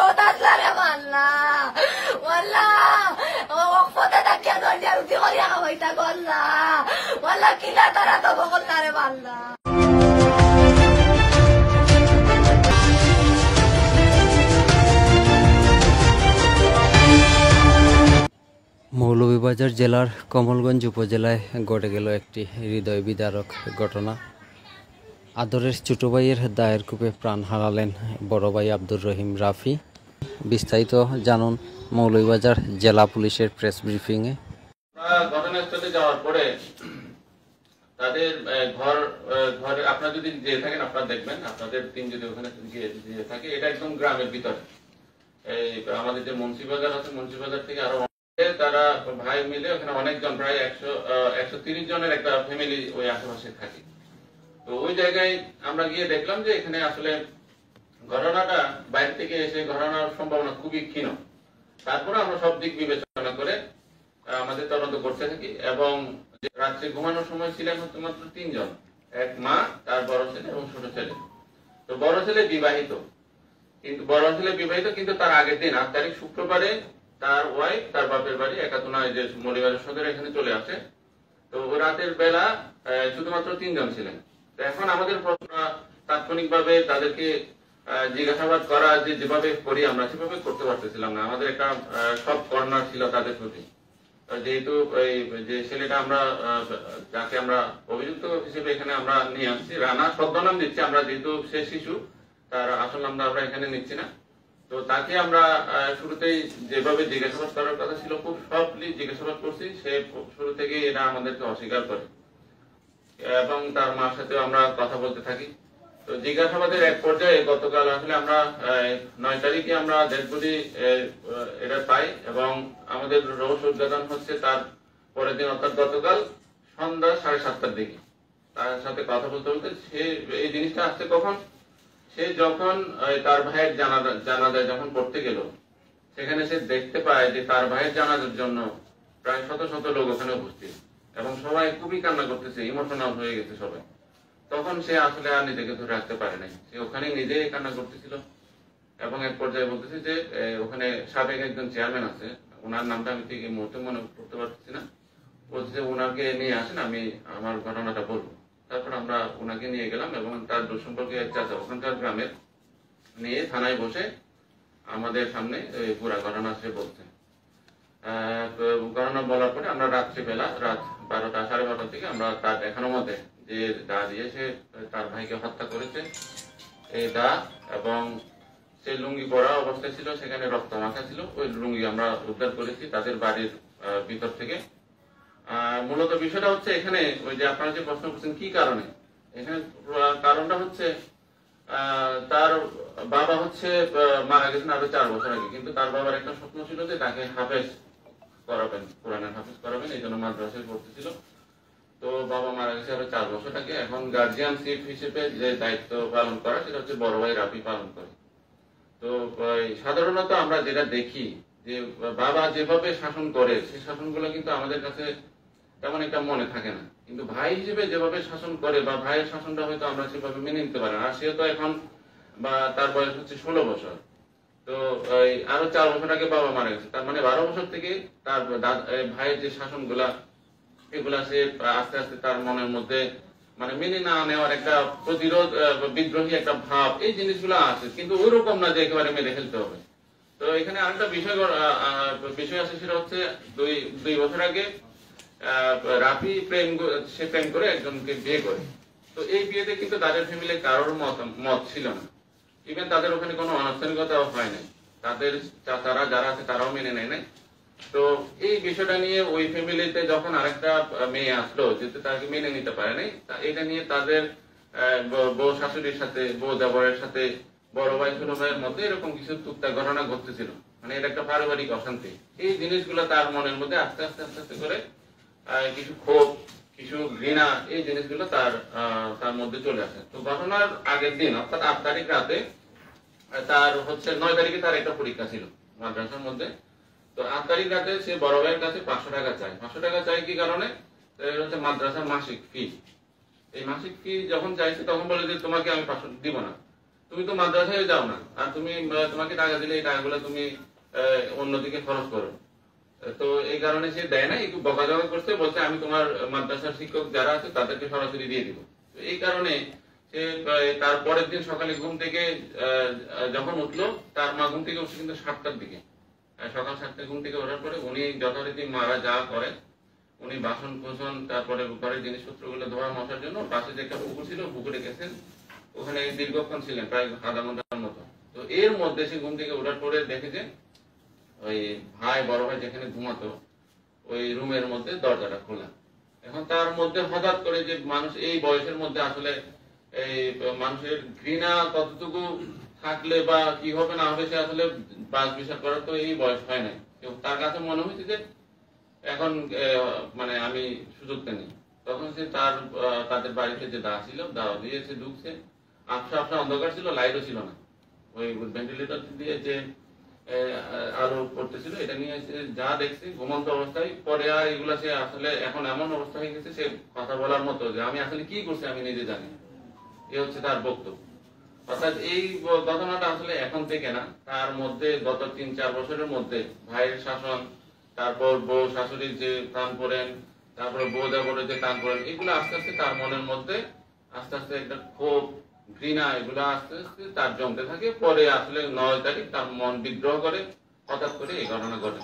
চৌতাতলারে মাল্লা ওয়াল্লা ওকফতে তাকিয়া দলিয়া রুটি করিয়া খাওয়াইতা গল্লা ওয়াল্লা কিলা তারা তো বগল্লারে মাল্লা। মৌলভীবাজার জেলার কমলগঞ্জ উপজেলায় ঘটে গেল একটি হৃদয় বিদারক ঘটনা। আদরের ছোট ভাইয়ের দায়ের কূপে প্রাণ হারালেন বড় ভাই আব্দুর রহিম রাফি। বিস্তারিত জানুন মৌলভীবাজার জেলা পুলিশের প্রেস ব্রিফিংয়ে। ঘটনাস্থলে যাওয়ার পরে তাদের ঘরে আপনারা যদি যে থাকেন আপনারা দেখবেন, আপনাদের টিম যদি ওখানে গিয়ে থাকে, এটা একদম গ্রামের ভিতরে। এই আমাদের যে মুন্সিবাজার আছে, মুন্সিবাজার থেকে আরো তারা ভাই মিলে ওখানে অনেকজন, প্রায় 130 জনের একটা ফ্যামিলি ওই আশেপাশে থাকে। তো ওই জায়গায় আমরা গিয়ে দেখলাম যে এখানে আসলে ঘটনাটা বাইরে থেকে এসে ঘটনার সম্ভাবনা খুবই ক্ষীণ। তারপরে আমরা সব দিক বিবেচনা করে আমাদের তদন্ত করতে থাকি এবং রাত্রে ঘুমানোর সময় ছিলেন মাত্র 3 জন, এক মা, তার বড় ছেলে এবং ছোট ছেলে। তো বড় ছেলে বিবাহিত, কিন্তু তার আগের দিন 8 তারিখ শুক্রবারে তার ওয়াইফ তার বাপের বাড়ি একাতুনা যে মৌলভীবাজার সদরে এখানে চলে আসে। তো রাতের বেলা শুধুমাত্র 3 জন ছিলেন। তো এখন আমাদের তাৎক্ষণিকভাবে তাদেরকে জিজ্ঞাসাবাদ করা যেভাবে করি আমরা সেভাবে করতে পারতেছিলাম না। আমাদের একটা সব কর্নার ছিল তাদের প্রতি। যেহেতু যে ছেলেটা আমরা যাকে আমরা অভিযুক্ত হিসেবে এখানে আমরা নিয়ে আসছি, রানা ছদ্মনাম দিচ্ছি আমরা, যেহেতু সে শিশু, তার আসল নামটা আমরা এখানে নিচ্ছি না। তো তাকে আমরা শুরুতেই যেভাবে জিজ্ঞাসাবাদ করার কথা ছিল খুব সফটলি জিজ্ঞাসাবাদ করছি। সে শুরু থেকে এটা আমাদেরকে অস্বীকার করে এবং তার মার সাথেও আমরা কথা বলতে থাকি। তো জিজ্ঞাসাবাদের এক পর্যায়ে গতকাল আসলে আমরা 9 তারিখে আমরা ডেড বডি এটা পাই এবং আমাদের রহস্য উদ্ঘাটন হচ্ছে তার পরের দিন, অর্থাৎ গতকাল সন্ধ্যা 7:30টার দিকে। তার সাথে কথা বলতে বলতে সে এই জিনিসটা আসছে কখন, সে যখন তার ভাইয়ের জানাজায় যখন পড়তে গেল, সেখানে সে দেখতে পায় যে তার ভাইয়ের জানাজার জন্য প্রায় শত শত লোক ওখানে উপস্থিত এবং সবাই খুবই কান্না করতেছে, ইমোশনাল হয়ে গেছে সবাই। তখন সে আসলে আর নিজেকে ধরে রাখতে পারে নাই, সে ওখানে নিজেই কান্না করতেছিল এবং এক পর্যায়ে বলতেছে যে ওখানে সাবেক একজন চেয়ারম্যান আছে, ওনার নামটা আমি ঠিক এই মুহূর্তে মনে করতে পারছি না, বলছে ওনাকে নিয়ে আসেন, আমি আমার ঘটনাটা বলবো। তারপর আমরা ওনাকে নিয়ে গেলাম এবং তার দূর সম্পর্কে চাচা ওখানকার গ্রামের নিয়ে থানায় বসে আমাদের সামনে পুরা ঘটনা সে বলছে। ঘটনা বলার পরে আমরা রাত্রিবেলা রাত 12টা 12:30 থেকে আমরা তার দেখানো মতে যে দা দিয়ে সে তার ভাইকে হত্যা করেছে, এই দা এবং সে লুঙ্গি পরা অবস্থায় ছিল, সেখানে রক্ত মাখা ছিল, ওই লুঙ্গি আমরা উদ্ধার করেছি তাদের বাড়ির ভিতর থেকে। মূলত বিষয়টা হচ্ছে এখানে ওই যে আপনারা যে প্রশ্ন করছেন কি কারণে, এখানে কারণটা হচ্ছে তার বাবা হচ্ছে মারা গেছেন আরো 4 বছর আগে, কিন্তু তার বাবার একটা স্বপ্ন ছিল যে তাকে হাফেজ করাবেন, কোরআনের হাফেজ করাবেন, এই জন্য মাদ্রাসায় পড়তেছিল। তো বাবা মারা গেছে আরো 4 বছর আগে। এখন গার্জিয়ানশিপ হিসেবে যে দায়িত্ব পালন করা সেটা হচ্ছে বড় ভাই রাফি পালন করে। তো সাধারণত আমরা যেটা দেখি যে বাবা যেভাবে শাসন করে সেই শাসনগুলো কিন্তু আমাদের কাছে তেমন একটা মনে থাকে না, কিন্তু ভাই হিসেবে যেভাবে শাসন করে বা ভাইয়ের শাসনটা হয়তো আমরা সেভাবে মেনে নিতে পারি না। আর সে তো এখন বা তার বয়স হচ্ছে 16 বছর। তো আরো 4 বছর আগে বাবা মারা গেছে, তার মানে 12 বছর থেকে তার ভাইয়ের যে শাসনগুলা এগুলা সে আস্তে আস্তে তার মনের মধ্যে মানে মেনে না নেওয়ার একটা প্রতিরোধ, বিদ্রোহী একটা ভাব, এই জিনিসগুলো আছে, কিন্তু ওই রকম না যে একেবারে মেরে ফেলতে হবে। তো এখানে আরেকটা বিষয় আছে, সেটা হচ্ছে 2 বছর আগে রাফি সে প্রেম করে একজনকে বিয়ে করে। তো এই বিয়েতে কিন্তু তাদের ফ্যামিলির কারোর মত ছিল না, ইভেন তাদের ওখানে কোনো আনুষ্ঠানিকতাও হয় নাই, তাদের চাচারা যারা আছে তারাও মেনে নেয় নাই। তো এই বিষয়টা নিয়ে ওই ফ্যামিলিতে যখন আরেকটা মেয়ে আসলো, যেতে তাকে মেনে নিতে পারে নাই, এটা নিয়ে তাদের বউ শাশুড়ির সাথে, বউ দেবরের সাথে, বড় ভাই ছোট ভাইয়ের মধ্যে এরকম কিছু টুকটাক ঘটনা ঘটতেছিল, মানে এটা একটা পারিবারিক অশান্তি। এই জিনিসগুলো তার মনের মধ্যে আস্তে আস্তে আস্তে আস্তে করে কিছু ক্ষোভ, কিছু ঘৃণা, এই জিনিসগুলো তার মধ্যে চলে আসে। তো ঘটনার আগের দিন অর্থাৎ 8 তারিখ রাতে তার হচ্ছে 9 তারিখে তার একটা পরীক্ষা ছিল মাদ্রাসার মধ্যে। তো 8 তারিখ রাতে সে বড় ভাইয়ের কাছে 500 টাকা চায়। 500 টাকা চাই কি কারণে, হচ্ছে মাদ্রাসার মাসিক ফি। এই মাসিক ফি যখন চাইছে তখন বলে যে তোমাকে আমি 500 দিব না। তো তুমি তো মাদ্রাসায় যাও না, আর তুমি তোমাকে টাকা দিলে এই টাকাগুলো তুমি অন্যদিকে খরচ করো। তো এই কারণে সে দেয় না, একটু বকাঝকা করছে, বলছে আমি তোমার মাদ্রাসার শিক্ষক যারা আছে তাদেরকে সরাসরি দিয়ে দিব। এই কারণে সে তার পরের দিন সকালে ঘুম থেকে যখন উঠলো, তার মা ঘুম থেকে উঠছে কিন্তু 7টার দিকে, সকাল 7টায় ঘুম থেকে ওঠার পরে উনি যথারীতি মারা যা করে, উনি বাসন কোসন তারপরে ঘরের জিনিসপত্র গুলো ধোয়া মশার জন্য পাশে যে একটা পুকুর ছিল পুকুরে গেছেন, ওখানে দীর্ঘক্ষণ ছিলেন, প্রায় আধা ঘন্টার মতো। তো এর মধ্যে সে ঘুম থেকে ওঠার পরে দেখে যে ওই ভাই বড় ভাই যেখানে ঘুমাতো ওই রুমের মধ্যে দরজাটা খোলা। এখন তার মধ্যে হঠাৎ করে যে মানুষ এই বয়সের মধ্যে আসলে এই মানুষের ঘৃণা কতটুকু থাকলে বা কি হবে না হবে সে আসলে বাস বিচার করার তো এই বয়স হয় নাই। তার কাছে মনে হয়েছে যে এখন মানে আমি সুযোগটা নেই। তখন সে তাদের বাড়িতে যে দা ছিল দাওয়া দিয়ে সে ঢুকছে, আফসা আফসা অন্ধকার ছিল, লাইটও ছিল না, ওই ভেন্টিলেটর দিয়ে যে আলো পড়তেছিল এটা নিয়ে যা দেখছে ঘুমন্ত অবস্থায়। পরে আর এগুলা সে আসলে এখন এমন অবস্থা হয়ে গেছে সে কথা বলার মতো যে আমি আসলে কি করছি আমি নিজে জানি, এ হচ্ছে তার বক্তব্য। অর্থাৎ এই ঘটনাটা আসলে এখন থেকে না, তার মধ্যে গত 3-4 বছরের মধ্যে ভাইয়ের শাসন, তারপর বউ শাশুড়ির যে টান পড়েন, তারপরে বউ দেবরের যে টান পড়েন, এগুলো আস্তে আস্তে তার মনের মধ্যে আস্তে আস্তে একটা ক্ষোভ ঘৃণা এগুলো আস্তে আস্তে তার জমতে থাকে। পরে আসলে 9 তারিখ তার মন বিদ্রোহ করে, হঠাৎ করে এই ঘটনা ঘটে।